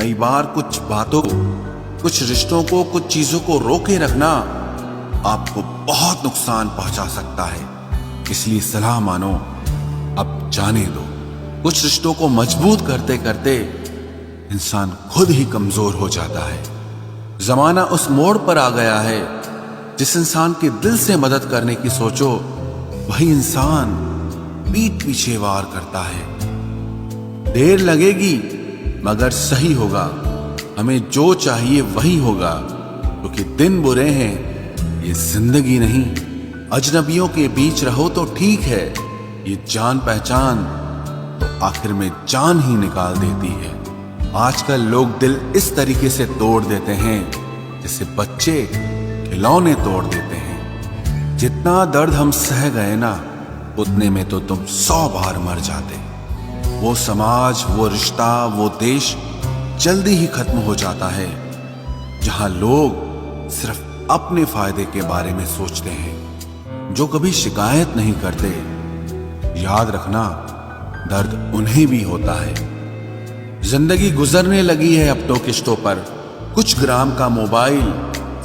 कई बार कुछ बातों को, कुछ रिश्तों को, कुछ चीजों को रोके रखना आपको बहुत नुकसान पहुंचा सकता है। इसलिए सलाह मानो, अब जाने दो। कुछ रिश्तों को मजबूत करते करते इंसान खुद ही कमजोर हो जाता है। जमाना उस मोड़ पर आ गया है, जिस इंसान के दिल से मदद करने की सोचो, वही इंसान पीठ पीछे वार करता है। देर लगेगी मगर सही होगा। हमें जो चाहिए वही होगा, क्योंकि दिन बुरे हैं, ये जिंदगी नहीं। अजनबियों के बीच रहो तो ठीक है, ये जान पहचान तो आखिर में जान ही निकाल देती है। आजकल लोग दिल इस तरीके से तोड़ देते हैं जैसे बच्चे खिलौने तोड़ देते हैं। जितना दर्द हम सह गए ना, उतने में तो तुम 100 बार मर जाते। वो समाज, वो रिश्ता, वो देश जल्दी ही खत्म हो जाता है जहां लोग सिर्फ अपने फायदे के बारे में सोचते हैं, जो कभी शिकायत नहीं करते। याद रखना, दर्द उन्हें भी होता है। जिंदगी गुजरने लगी है अब तो किश्तों पर। कुछ ग्राम का मोबाइल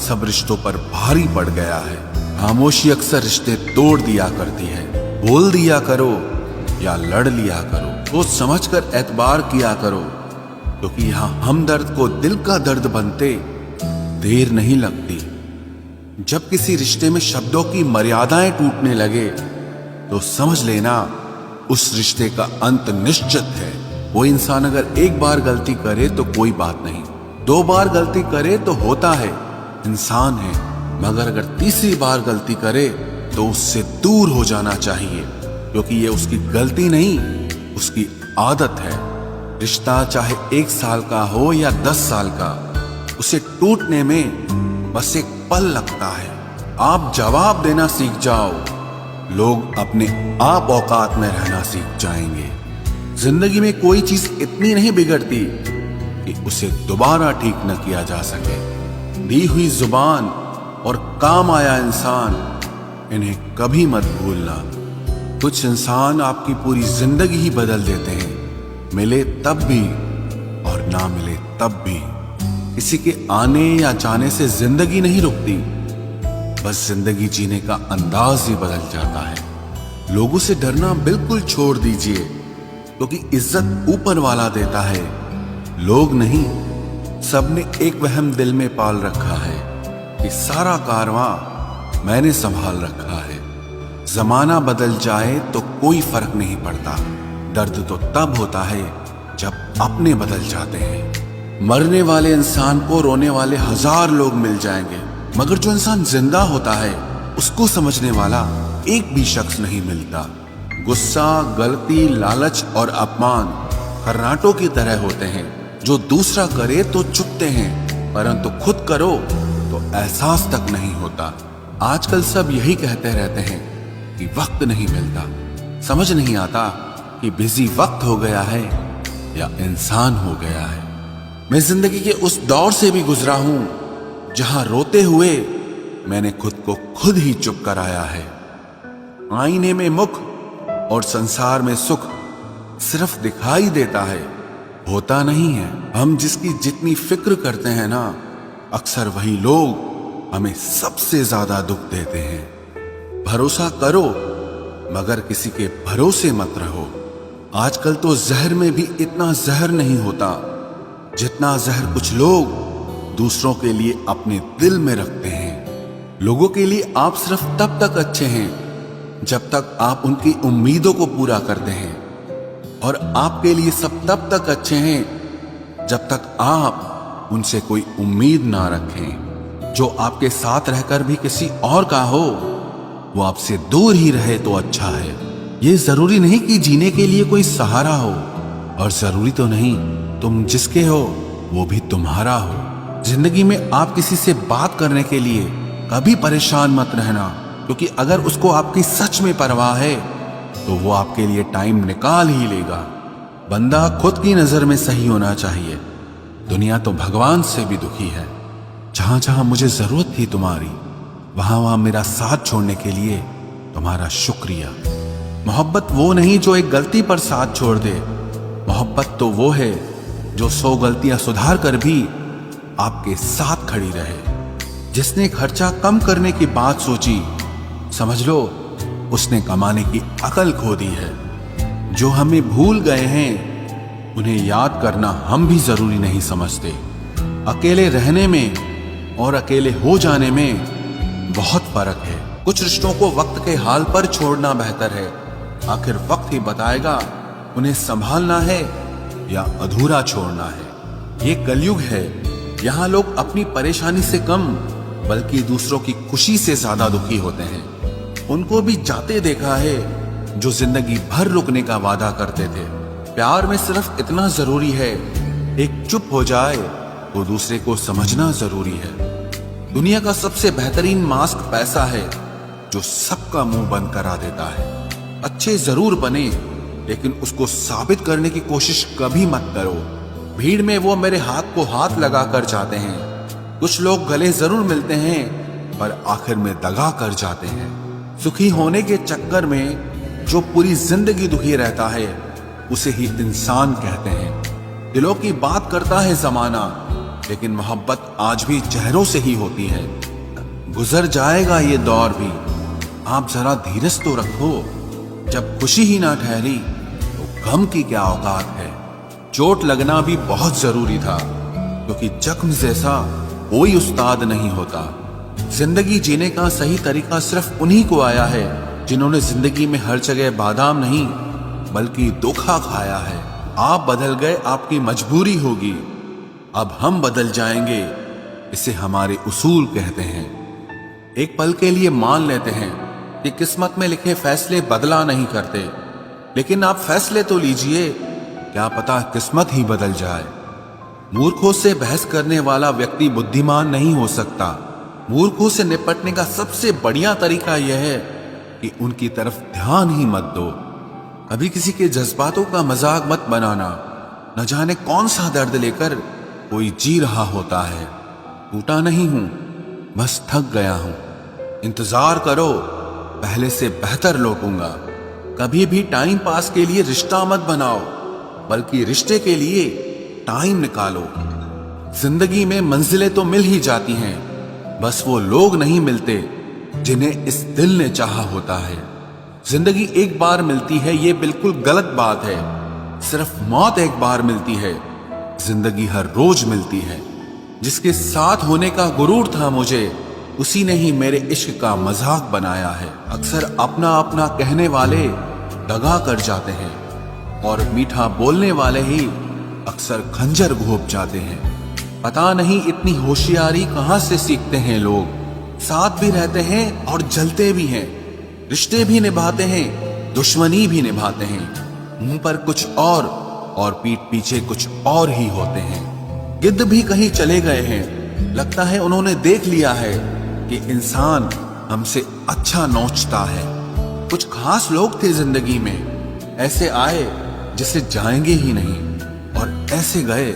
सब रिश्तों पर भारी पड़ गया है। खामोशी अक्सर रिश्ते तोड़ दिया करती है। बोल दिया करो या लड़ लिया करो, तो समझ कर एतबार किया करो, क्योंकि यहां हमदर्द को दिल का दर्द बनते देर नहीं लगती। जब किसी रिश्ते में शब्दों की मर्यादाएं टूटने लगे तो समझ लेना उस रिश्ते का अंत निश्चित है। वो इंसान अगर एक बार गलती करे तो कोई बात नहीं, 2 बार गलती करे तो होता है, इंसान है। मगर अगर तीसरी बार गलती करे तो उससे दूर हो जाना चाहिए, क्योंकि ये उसकी गलती नहीं, उसकी आदत है। रिश्ता चाहे 1 साल का हो या 10 साल का, उसे टूटने में बस एक पल लगता है। आप जवाब देना सीख जाओ, लोग अपने आप औकात में रहना सीख जाएंगे। जिंदगी में कोई चीज इतनी नहीं बिगड़ती कि उसे दोबारा ठीक न किया जा सके। दी हुई जुबान और काम आया इंसान, इन्हें कभी मत भूलना। कुछ इंसान आपकी पूरी जिंदगी ही बदल देते हैं, मिले तब भी और ना मिले तब भी। किसी के आने या जाने से जिंदगी नहीं रुकती, बस जिंदगी जीने का अंदाज ही बदल जाता है। लोगों से डरना बिल्कुल छोड़ दीजिए, क्योंकि इज्जत ऊपर वाला देता है, लोग नहीं। सबने एक वहम दिल में पाल रखा है कि सारा कारवां मैंने संभाल रखा है। जमाना बदल जाए तो कोई फर्क नहीं पड़ता। दर्द तो तब होता है जब अपने बदल जाते हैं। मरने वाले इंसान को रोने वाले 1000 लोग मिल जाएंगे, मगर जो इंसान जिंदा होता है उसको समझने वाला एक भी शख्स नहीं मिलता। गुस्सा, गलती, लालच और अपमान खर्राटों की तरह होते हैं, जो दूसरा करे तो चुपते हैं, परंतु खुद करो तो एहसास तक नहीं होता। आजकल सब यही कहते रहते हैं कि वक्त नहीं मिलता। समझ नहीं आता कि बिजी वक्त हो गया है या इंसान हो गया है। मैं जिंदगी के उस दौर से भी गुजरा हूं जहां रोते हुए मैंने खुद को खुद ही चुप कराया है। आईने में मुख और संसार में सुख सिर्फ दिखाई देता है, होता नहीं है। हम जिसकी जितनी फिक्र करते हैं ना, अक्सर वही लोग हमें सबसे ज्यादा दुख देते हैं। भरोसा करो मगर किसी के भरोसे मत रहो। आजकल तो जहर में भी इतना जहर नहीं होता जितना जहर कुछ लोग दूसरों के लिए अपने दिल में रखते हैं। लोगों के लिए आप सिर्फ तब तक अच्छे हैं जब तक आप उनकी उम्मीदों को पूरा करते हैं, और आपके लिए सब तब तक अच्छे हैं जब तक आप उनसे कोई उम्मीद ना रखें। जो आपके साथ रहकर भी किसी और का हो, वो आपसे दूर ही रहे तो अच्छा है। ये जरूरी नहीं कि जीने के लिए कोई सहारा हो, और जरूरी तो नहीं तुम जिसके हो वो भी तुम्हारा हो। जिंदगी में आप किसी से बात करने के लिए कभी परेशान मत रहना, क्योंकि अगर उसको आपकी सच में परवाह है तो वो आपके लिए टाइम निकाल ही लेगा। बंदा खुद की नजर में सही होना चाहिए। दुनिया तो भगवान से भी दुखी है। जहां जहां मुझे जरूरत थी तुम्हारी, वहां वहां मेरा साथ छोड़ने के लिए तुम्हारा शुक्रिया। मोहब्बत वो नहीं जो एक गलती पर साथ छोड़ दे। मोहब्बत तो वो है जो 100 गलतियां सुधार कर भी आपके साथ खड़ी रहे। जिसने खर्चा कम करने की बात सोची, समझ लो उसने कमाने की अकल खो दी है। जो हमें भूल गए हैं उन्हें याद करना हम भी जरूरी नहीं समझते। अकेले रहने में और अकेले हो जाने में बहुत फर्क है। कुछ रिश्तों को वक्त के हाल पर छोड़ना बेहतर है। आखिर वक्त ही बताएगा उन्हें संभालना है या अधूरा छोड़ना है। ये कलयुग है, यहाँ लोग अपनी परेशानी से कम बल्कि दूसरों की खुशी से ज्यादा दुखी होते हैं। उनको भी जाते देखा है जो जिंदगी भर रुकने का वादा करते थे। प्यार में सिर्फ इतना जरूरी है, एक चुप हो जाए तो दूसरे को समझना जरूरी है। दुनिया का सबसे बेहतरीन मास्क पैसा है जो सबका मुंह बंद करा देता है। अच्छे जरूर बने लेकिन उसको साबित करने की कोशिश कभी मत करो। भीड़ में वो मेरे हाथ को हाथ लगा कर जाते हैं। कुछ लोग गले जरूर मिलते हैं पर आखिर में दगा कर जाते हैं। सुखी होने के चक्कर में जो पूरी जिंदगी दुखी रहता है उसे ही इंसान कहते हैं। दिलों की बात करता है जमाना, लेकिन मोहब्बत आज भी चेहरों से ही होती है। गुजर जाएगा ये दौर भी, आप जरा धीरज तो रखो। जब खुशी ही ना ठहरी तो गम की क्या औकात है। चोट लगना भी बहुत जरूरी था, क्योंकि जख्म जैसा कोई उस्ताद नहीं होता। जिंदगी जीने का सही तरीका सिर्फ उन्हीं को आया है जिन्होंने जिंदगी में हर जगह बादाम नहीं बल्कि धोखा खाया है। आप बदल गए, आपकी मजबूरी होगी, अब हम बदल जाएंगे, इसे हमारे उसूल कहते हैं। एक पल के लिए मान लेते हैं कि किस्मत में लिखे फैसले बदला नहीं करते, लेकिन आप फैसले तो लीजिए, क्या पता किस्मत ही बदल जाए। मूर्खों से बहस करने वाला व्यक्ति बुद्धिमान नहीं हो सकता। मूर्खों से निपटने का सबसे बढ़िया तरीका यह है कि उनकी तरफ ध्यान ही मत दो। कभी किसी के जज्बातों का मजाक मत बनाना। न जाने कौन सा दर्द लेकर कोई जी रहा होता है। टूटा नहीं हूं, बस थक गया हूं। इंतजार करो, पहले से बेहतर लौटूंगा। कभी भी टाइम पास के लिए रिश्ता मत बनाओ, बल्कि रिश्ते के लिए टाइम निकालो। जिंदगी में मंजिलें तो मिल ही जाती हैं, बस वो लोग नहीं मिलते जिन्हें इस दिल ने चाहा होता है। जिंदगी एक बार मिलती है, ये बिल्कुल गलत बात है। सिर्फ मौत एक बार मिलती है, जिंदगी हर रोज मिलती है। जिसके साथ होने का गुरूर था मुझे, उसी ने ही मेरे इश्क का मजाक बनाया है। अक्सर अपना अपना कहने वाले दगा कर जाते हैं, और मीठा बोलने वाले ही अक्सर खंजर घोंप जाते हैं। पता नहीं इतनी होशियारी कहां से सीखते हैं लोग। साथ भी रहते हैं और जलते भी हैं, रिश्ते भी निभाते हैं, दुश्मनी भी निभाते हैं। मुंह पर कुछ और पीठ पीछे कुछ और ही होते हैं। गिद्ध भी कहीं चले गए हैं, लगता है उन्होंने देख लिया है कि इंसान हमसे अच्छा नोचता है। कुछ खास लोग थे जिंदगी में, ऐसे आए जिसे जाएंगे ही नहीं, और ऐसे गए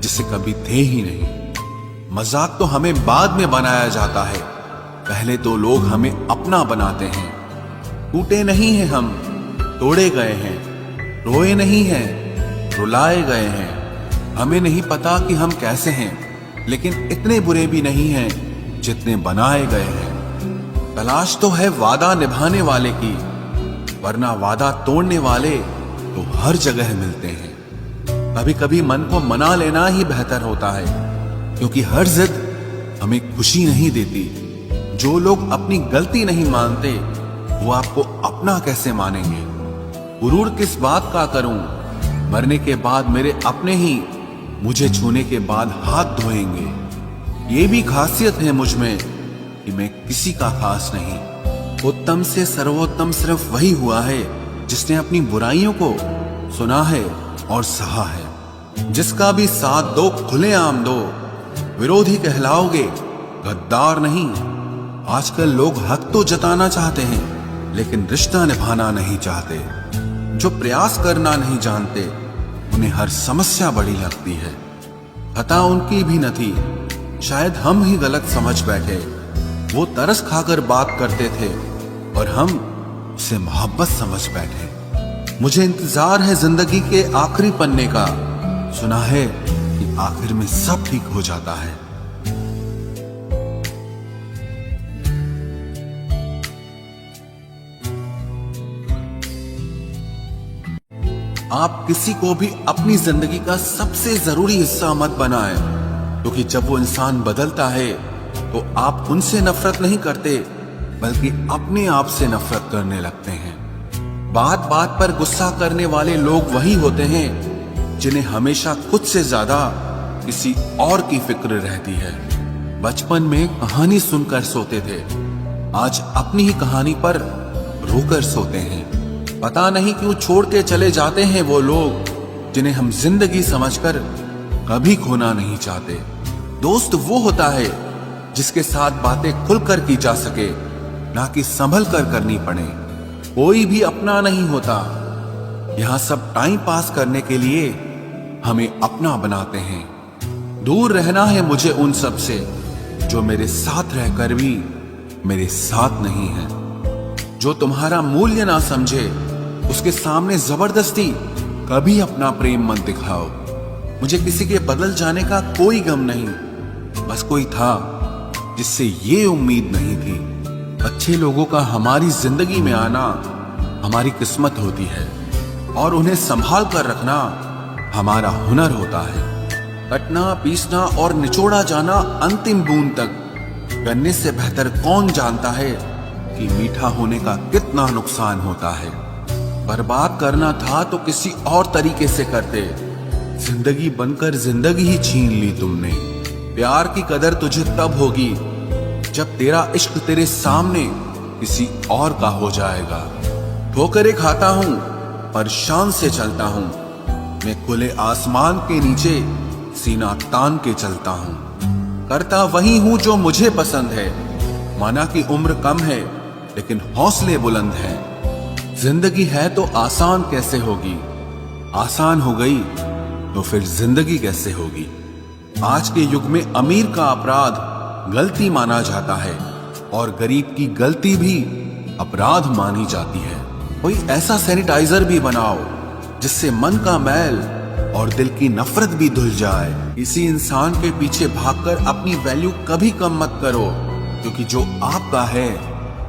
जिसे कभी थे ही नहीं। मजाक तो हमें बाद में बनाया जाता है, पहले तो लोग हमें अपना बनाते हैं। टूटे नहीं हैं हम, तोड़े गए हैं। रोए नहीं हैं, रुलाए गए हैं। हमें नहीं पता कि हम कैसे हैं, लेकिन इतने बुरे भी नहीं हैं जितने बनाए गए हैं। तलाश तो है वादा निभाने वाले की, वरना वादा तोड़ने वाले तो हर जगह मिलते हैं। कभी कभी मन को मना लेना ही बेहतर होता है, क्योंकि हर जिद हमें खुशी नहीं देती। जो लोग अपनी गलती नहीं मानते, वो आपको अपना कैसे मानेंगे। गुरूर किस बात का करूं, मरने के बाद मेरे अपने ही मुझे छूने के बाद हाथ धोएंगे। ये भी खासियत है मुझ में कि मैं किसी का खास नहीं। उत्तम से सर्वोत्तम सिर्फ वही हुआ है जिसने अपनी बुराइयों को सुना है और सहा है। जिसका भी साथ दो खुलेआम दो, विरोधी कहलाओगे, गद्दार नहीं। आजकल लोग हक तो जताना चाहते हैं, लेकिन रिश्ता निभाना नहीं चाहते। जो प्रयास करना नहीं जानते, उन्हें हर समस्या बड़ी लगती है। खता उनकी भी न थी, शायद हम ही गलत समझ बैठे। वो तरस खाकर बात करते थे और हम उसे मोहब्बत समझ बैठे। मुझे इंतजार है जिंदगी के आखिरी पन्ने का, सुना है कि आखिर में सब ठीक हो जाता है। आप किसी को भी अपनी जिंदगी का सबसे जरूरी हिस्सा मत बनाएं, क्योंकि जब वो इंसान बदलता है तो आप उनसे नफरत नहीं करते बल्कि अपने आप से नफरत करने लगते हैं। बात बात पर गुस्सा करने वाले लोग वही होते हैं जिन्हें हमेशा खुद से ज्यादा किसी और की फिक्र रहती है। बचपन में कहानी सुनकर सोते थे, आज अपनी ही कहानी पर रोकर सोते हैं। पता नहीं क्यों छोड़ के चले जाते हैं वो लोग जिन्हें हम जिंदगी समझकर कभी खोना नहीं चाहते। दोस्त वो होता है जिसके साथ बातें खुलकर की जा सके, ना कि संभल कर करनी पड़े। कोई भी अपना नहीं होता, यहां सब टाइम पास करने के लिए हमें अपना बनाते हैं। दूर रहना है मुझे उन सब से जो मेरे साथ रहकर भी मेरे साथ नहीं है। जो तुम्हारा मूल्य ना समझे उसके सामने जबरदस्ती कभी अपना प्रेम मत दिखाओ। मुझे किसी के बदल जाने का कोई गम नहीं, बस कोई था जिससे ये उम्मीद नहीं थी। अच्छे लोगों का हमारी जिंदगी में आना हमारी किस्मत होती है और उन्हें संभाल कर रखना हमारा हुनर होता है। कटना, पीसना और निचोड़ा जाना अंतिम बूंद तक करने से बेहतर कौन जानता है कि मीठा होने का कितना नुकसान होता है। बर्बाद करना था तो किसी और तरीके से करते, जिंदगी बनकर जिंदगी ही छीन ली तुमने। प्यार की कदर तुझे तब होगी जब तेरा इश्क तेरे सामने किसी और का हो जाएगा। ठोकरें खाता हूं पर शान से चलता हूं, मैं खुले आसमान के नीचे सीना तान के चलता हूं। करता वही हूं जो मुझे पसंद है, माना कि उम्र कम है लेकिन हौसले बुलंद हैं। जिंदगी है तो आसान कैसे होगी, आसान हो गई तो फिर जिंदगी कैसे होगी। आज के युग में अमीर का अपराध गलती माना जाता है और गरीब की गलती भी अपराध मानी जाती है। कोई ऐसा सैनिटाइजर भी बनाओ जिससे मन का मैल और दिल की नफरत भी धुल जाए। किसी इंसान के पीछे भागकर अपनी वैल्यू कभी कम मत करो, क्योंकि जो आपका है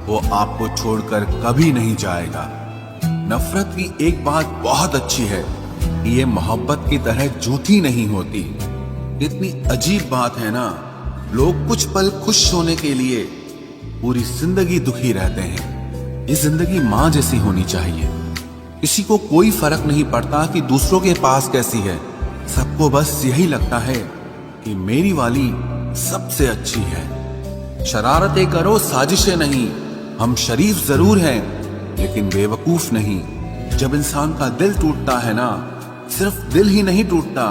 वो आपको छोड़कर कभी नहीं जाएगा। नफरत की एक बात बहुत अच्छी है कि ये मोहब्बत की तरह झूठी नहीं होती। इतनी अजीब बात है ना, लोग कुछ पल खुश होने के लिए पूरी जिंदगी दुखी रहते हैं। ये जिंदगी माँ जैसी होनी चाहिए। किसी को कोई फर्क नहीं पड़ता कि दूसरों के पास कैसी है, सबको बस यही लगता है कि मेरी वाली सबसे अच्छी है। शरारतें करो, साजिशें नहीं। हम शरीफ जरूर हैं लेकिन बेवकूफ नहीं। जब इंसान का दिल टूटता है ना, सिर्फ दिल ही नहीं टूटता,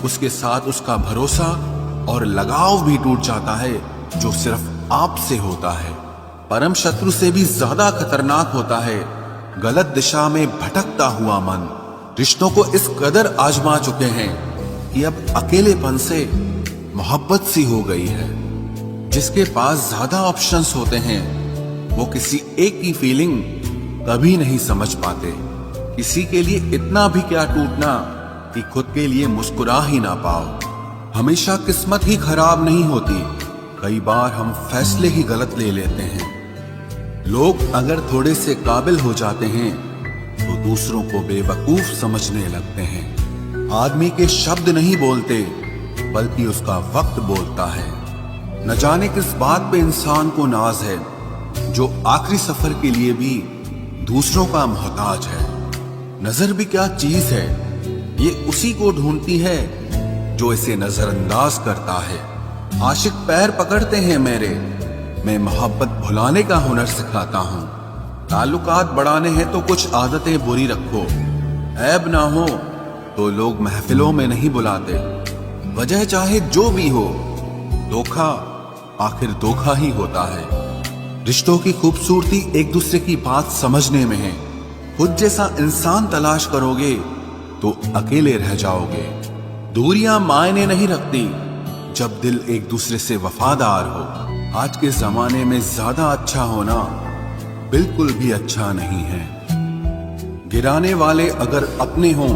उसके साथ उसका भरोसा और लगाव भी टूट जाता है जो सिर्फ आपसे होता है। परम शत्रु से भी ज्यादा खतरनाक होता है गलत दिशा में भटकता हुआ मन। रिश्तों को इस कदर आजमा चुके हैं कि अब अकेलेपन से मोहब्बत सी हो गई है। जिसके पास ज्यादा ऑप्शंस होते हैं वो किसी एक की फीलिंग कभी नहीं समझ पाते। किसी के लिए इतना भी क्या टूटना कि खुद के लिए मुस्कुरा ही ना पाओ। हमेशा किस्मत ही खराब नहीं होती, कई बार हम फैसले ही गलत ले लेते हैं। लोग अगर थोड़े से काबिल हो जाते हैं तो दूसरों को बेवकूफ समझने लगते हैं। आदमी के शब्द नहीं बोलते बल्कि उसका वक्त बोलता है। न जाने किस बात पे इंसान को नाज है जो आखिरी सफर के लिए भी दूसरों का मोहताज है। नजर भी क्या चीज है, ये उसी को ढूंढती है जो इसे नजरअंदाज करता है। आशिक पैर पकड़ते हैं मेरे, मैं मोहब्बत भुलाने का हुनर सिखाता हूँ। ताल्लुकात बढ़ाने हैं तो कुछ आदतें बुरी रखो, ऐब ना हो तो लोग महफिलों में नहीं बुलाते। वजह चाहे जो भी हो, धोखा आखिर धोखा ही होता है। रिश्तों की खूबसूरती एक दूसरे की बात समझने में है। खुद जैसा इंसान तलाश करोगे तो अकेले रह जाओगे। दूरियां मायने नहीं रखती जब दिल एक दूसरे से वफादार हो। आज के जमाने में ज्यादा अच्छा होना बिल्कुल भी अच्छा नहीं है। गिराने वाले अगर अपने हों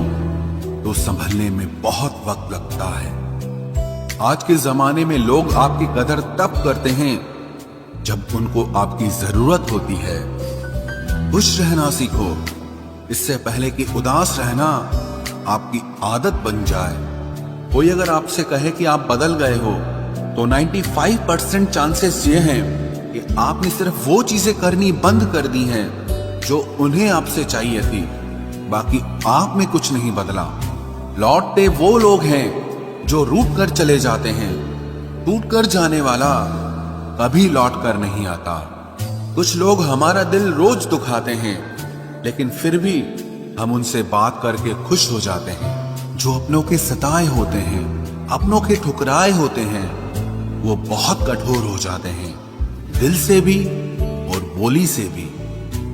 तो संभलने में बहुत वक्त लगता है। आज के जमाने में लोग आपकी कदर तब करते हैं जब उनको आपकी जरूरत होती है। खुश रहना सीखो, इससे पहले कि उदास रहना आपकी आदत बन जाए। कोई अगर आपसे कहे कि आप बदल गए हो तो 95% चांसेस ये हैं कि आपने सिर्फ वो चीजें करनी बंद कर दी हैं जो उन्हें आपसे चाहिए थी। बाकी आप में कुछ नहीं बदला। लौटते वो लोग हैं जो रूठ कर चले जाते हैं। टूट कर जाने वाला कभी लौट कर नहीं आता। कुछ लोग हमारा दिल रोज दुखाते हैं, लेकिन फिर भी हम उनसे बात करके खुश हो जाते हैं। जो अपनों के सताए होते हैं, अपनों के ठुकराए होते हैं, वो बहुत कठोर हो जाते हैं, दिल से भी और बोली से भी।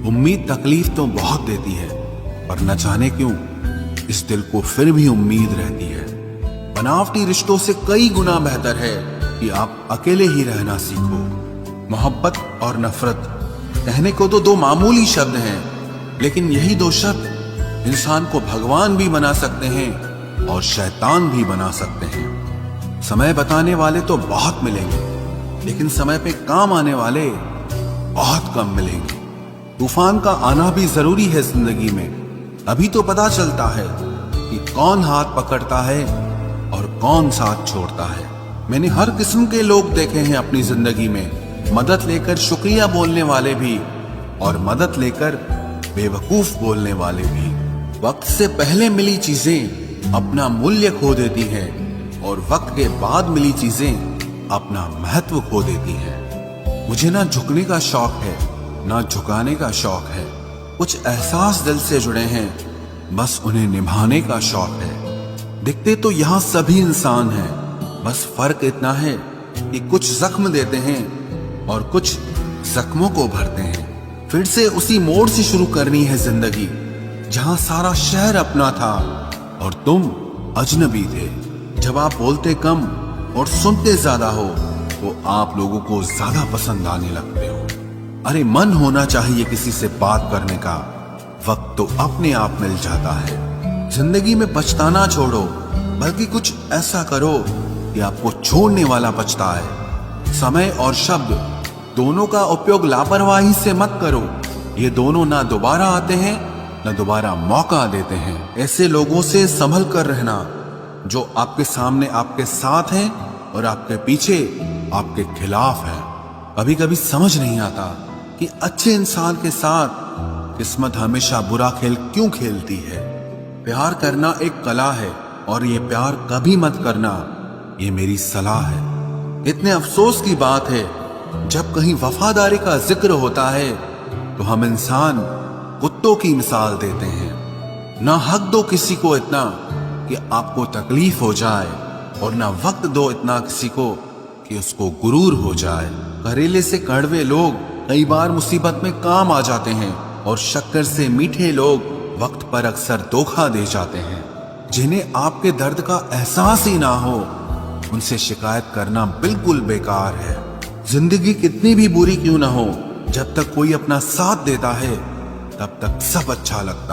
उम्मीद तकलीफ तो बहुत देती है, पर न जाने क्यों इस दिल को फिर भी उम्मीद रहती है। बनावटी रिश्तों से कई गुना बेहतर है कि आप अकेले ही रहना सीखो। मोहब्बत और नफरत कहने को तो दो मामूली शब्द हैं, लेकिन यही दो शब्द इंसान को भगवान भी बना सकते हैं और शैतान भी बना सकते हैं। समय बताने वाले तो बहुत मिलेंगे, लेकिन समय पे काम आने वाले बहुत कम मिलेंगे। तूफान का आना भी जरूरी है जिंदगी में। अभी तो पता चलता है कि कौन हाथ पकड़ता है और कौन साथ छोड़ता है। मैंने हर किस्म के लोग देखे हैं अपनी जिंदगी में, मदद लेकर शुक्रिया बोलने वाले भी और मदद लेकर बेवकूफ बोलने वाले भी। वक्त से पहले मिली चीजें अपना मूल्य खो देती हैं और वक्त के बाद मिली चीजें अपना महत्व खो देती हैं। मुझे ना झुकने का शौक है, ना झुकाने का शौक है। कुछ एहसास दिल से जुड़े हैं, बस उन्हें निभाने का शौक है। दिखते तो यहाँ सभी इंसान हैं, बस फर्क इतना है कि कुछ जख्म देते हैं और कुछ जख्मों को भरते हैं। फिर से उसी मोड़ से शुरू करनी है जिंदगी, जहां सारा शहर अपना था और तुम अजनबी थे। जब आप बोलते कम और सुनते ज्यादा हो तो आप लोगों को ज्यादा पसंद आने लगते हो। अरे मन होना चाहिए किसी से बात करने का, वक्त तो अपने आप मिल जाता है। जिंदगी में पछताना छोड़ो, बल्कि कुछ ऐसा करो कि आपको छोड़ने वाला पछताए। समय और शब्द दोनों का उपयोग लापरवाही से मत करो। ये दोनों ना दोबारा आते हैं न दोबारा मौका देते हैं। ऐसे लोगों से संभल कर रहना जो आपके सामने आपके साथ हैं और आपके पीछे आपके खिलाफ हैं। कभी कभी समझ नहीं आता कि अच्छे इंसान के साथ किस्मत हमेशा बुरा खेल क्यों खेलती है। प्यार करना एक कला है और ये प्यार कभी मत करना, ये मेरी सलाह है। इतने अफसोस की बात है, जब कहीं वफादारी का जिक्र होता है तो हम इंसान कुत्तों की मिसाल देते हैं। ना हक दो किसी को इतना कि आपको तकलीफ हो जाए, और ना वक्त दो इतना किसी को कि उसको गुरूर हो जाए। करेले से कड़वे लोग कई बार मुसीबत में काम आ जाते हैं, और शक्कर से मीठे लोग वक्त पर अक्सर धोखा दे जाते हैं। जिन्हें आपके दर्द का एहसास ही ना हो, उनसे शिकायत करना बिल्कुल बेकार है। जिंदगी कितनी भी बुरी क्यों ना हो, जब तक कोई अपना साथ देता है तब तक सब अच्छा लगता है।